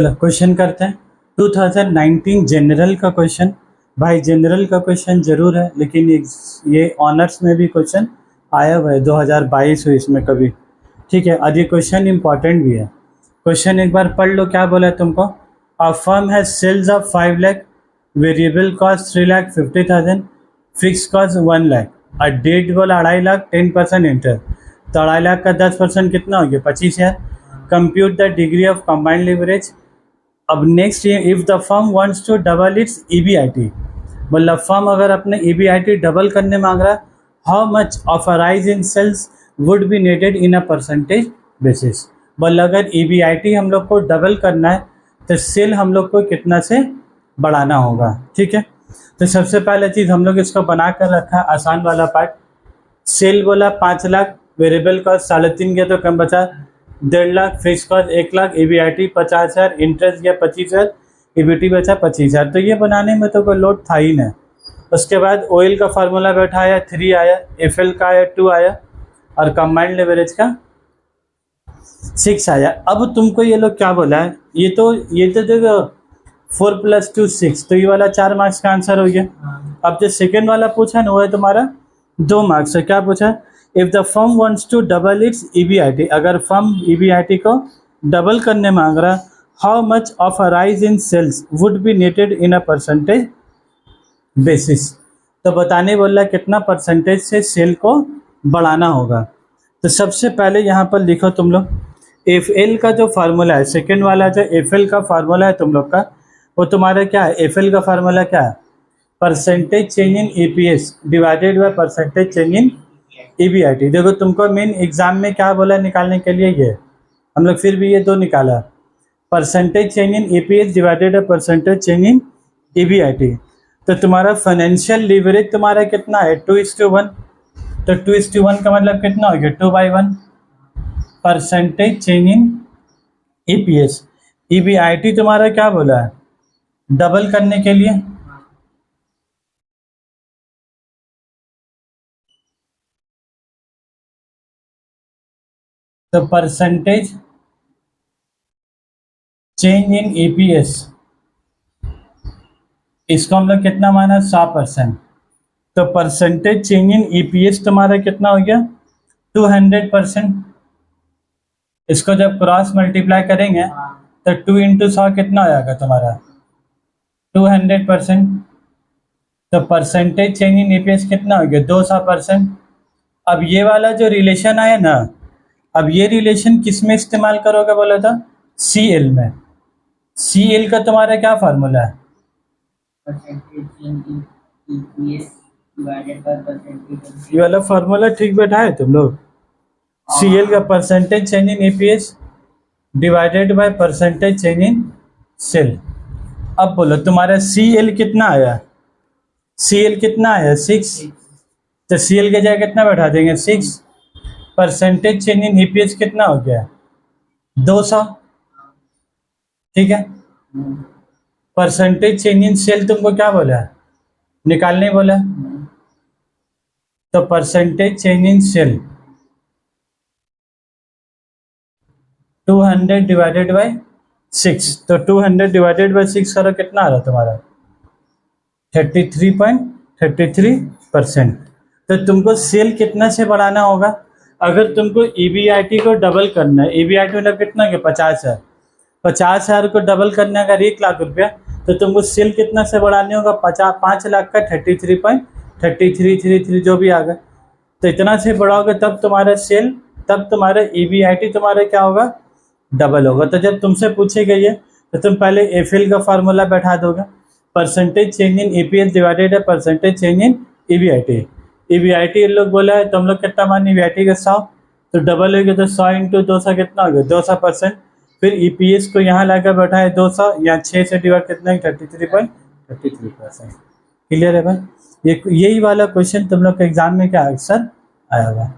चलो क्वेश्चन करते हैं। 2019 जनरल का क्वेश्चन। भाई जनरल का क्वेश्चन जरूर है, लेकिन ये ऑनर्स में भी क्वेश्चन आया हुआ है 2022 हुई इसमें कभी। ठीक है, आज ये क्वेश्चन इंपॉर्टेंट भी है। क्वेश्चन एक बार पढ़ लो, क्या बोला है तुमको। A firm has sales of 5 lakh, variable cost 3,50,000, fix cost 1 lakh, और डेट बोला 2.5 लाख, 10% इंटरेस्ट, तो 2.5 लाख का 10% कितना हो गया 25,000। Compute the degree of combined leverage. अब नेक्स्ट ये, if the firm wants to double its EBIT, मतलब फर्म अगर अपने ईबीआईटी डबल करने मांग रहा है, how much of a rise in sales would be needed in a percentage basis. मतलब अगर ईबीआईटी हम लोग को डबल करना है तो सेल हम लोग को कितना से बढ़ाना होगा। ठीक है, तो सबसे पहले चीज़ हम लोग इसको बना कर रखा है, आसान वाला पार्ट। सेल बोला 5 लाख, वेरिएबल कॉस्ट 3.5 गया तो कम बचा 1.5 lakh, fix cost 1 lakh, EBIT 50,000, interest गया 25,000, ईबीटी बचा 25,000। तो ये बनाने में तो कोई लोड था ही नहीं। उसके बाद ऑयल का फार्मूला बैठा आया 3 आया, एफएल का आया 2 आया, और कंबाइंड लेवरेज का 6 आया। अब तुमको ये लोग क्या बोला है, ये तो देखो 4 + 2 6, तो ये वाला 4 मार्क्स का आंसर हो गया। अब जो सेकेंड वाला पूछा ना वो है तुम्हारा 2 मार्क्स है। क्या पूछा, if the firm wants to double its EBIT, अगर फर्म ईबीआईटी को डबल करने मांग रहा, how much of a rise in sales would be netted in a percentage basis. तो बताने बोल रहा कितना परसेंटेज से सेल को बढ़ाना होगा। तो सबसे पहले यहाँ पर लिखो तुम लोग, एफ एल का जो फार्मूला है, सेकेंड वाला जो एफ एल का फार्मूला है तुम लोग का, वो तुम्हारा क्या है, एफ एल का फार्मूला क्या है, percentage change in EPS divided by percentage change in EBIT. देखो तुमको मेन एग्जाम में क्या बोला निकालने के लिए, ये हम लोग फिर भी ये 2 निकाला, percentage change in EPS divided by percentage change in EBIT. तो तुम्हारा फाइनेंशियल लीवरेज तुम्हारा कितना है 2:1, तो 2:1 का मतलब कितना हो गया 2/1। Percentage change in EPS, EBIT तुम्हारा क्या बोला है डबल करने के लिए, तो परसेंटेज चेंज इन ईपीएस, इसको हम लोग कितना माना 100%। तो परसेंटेज चेंज इन ईपीएस तुम्हारा कितना हो गया 200%। इसको जब क्रॉस मल्टीप्लाई करेंगे तो 2 × 100 कितना हो जाएगा तुम्हारा 200%। तो परसेंटेज चेंज इन ईपीएस कितना हो गया 200%। अब ये वाला जो रिलेशन आया ना, अब ये रिलेशन किस में इस्तेमाल करोगे बोला था, सी एल में। सी एल का तुम्हारा क्या फार्मूला है, ये वाला फार्मूला ठीक बैठा है तुम लोग, सी एल का percentage change in EPS divided by percentage change in sale. अब बोलो तुम्हारा सी एल कितना आया, सी एल कितना आया 6, तो सी एल के जगह कितना बैठा देंगे 6, परसेंटेज चेंज इन ईपीएस कितना हो गया 200। ठीक है, परसेंटेज चेंज इन सेल तुमको क्या बोला है निकालने बोला, तो percentage change in sale 200 divided by 6, तो 200 डिवाइडेड बाय 6 करो कितना आ रहा तुम्हारा 33.33%। तो तुमको सेल कितना से बढ़ाना होगा, अगर तुमको ईबीआईटी को डबल करना है, ईबीआईटी मतलब कितना के 50,000, 50,000 को डबल करने अगर 1 लाख रुपया, तो तुमको सेल कितना से बढ़ाने होगा 5 लाख का 33.3333 जो भी आ गया। तो इतना से बढ़ाओगे तब तुम्हारा सेल, तब तुम्हारा ईबीआईटी तुम्हारा क्या होगा डबल होगा। तो जब तुमसे पूछे गई है तो तुम पहले एफएल का फार्मूला बैठा दोगे, percentage change in EPS divided है percentage change in EBIT. EBIT लोग बोला है तो हम लोग कितना मान ईबीआईटी का 100, तो डबल हो गया तो 100 × 200 कितना हो गया 200%। फिर ईपीएस को यहाँ लाकर बैठा है 200, यहाँ 6 से डिवाइड कितना है 33.33%। क्लियर है भाई, यही वाला क्वेश्चन तुम लोग के एग्जाम में क्या अक्सर आया हुआ।